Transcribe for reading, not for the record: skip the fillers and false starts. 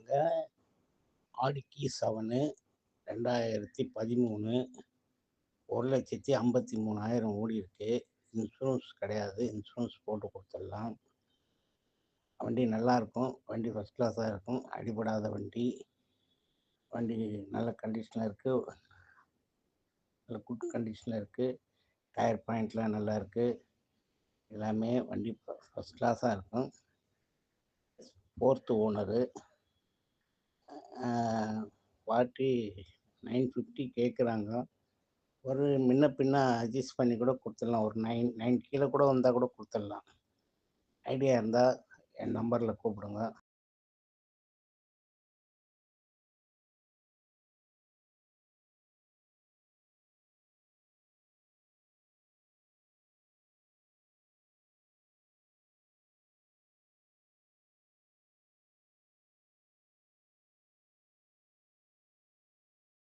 வாங்க. ஆடிக்கி 7 2013 1,53,000 ஓடியிருக்கு. இன்சூரன்ஸ் கிடையாது. இன்சூரன்ஸ் போட்டு குடுத்துடலாம். வண்டி நல்லாயிருக்கும். வண்டி ஃபர்ஸ்ட் கிளாஸா இருக்கும். அடிபடாத வண்டி. வண்டி நல்ல கண்டிஷன்ல இருக்கு. நல்ல குட் கண்டிஷன்ல இருக்கு. டயர் பாயிண்ட்லாம் நல்லா இருக்கு. எல்லாமே வண்டி ஃபர்ஸ்ட் கிளாஸா இருக்கும். 4த் ஓனரு. 4950 கேட்குறாங்க. ஒரு முன்ன பின்ன அட்ஜஸ்ட் பண்ணி கூட குடுத்துடலாம். ஒரு 9 கீழ கூட வந்தா கூட குடுத்துடலாம். ஐடியா இருந்தா என் நம்பர்ல கூப்பிடுங்க.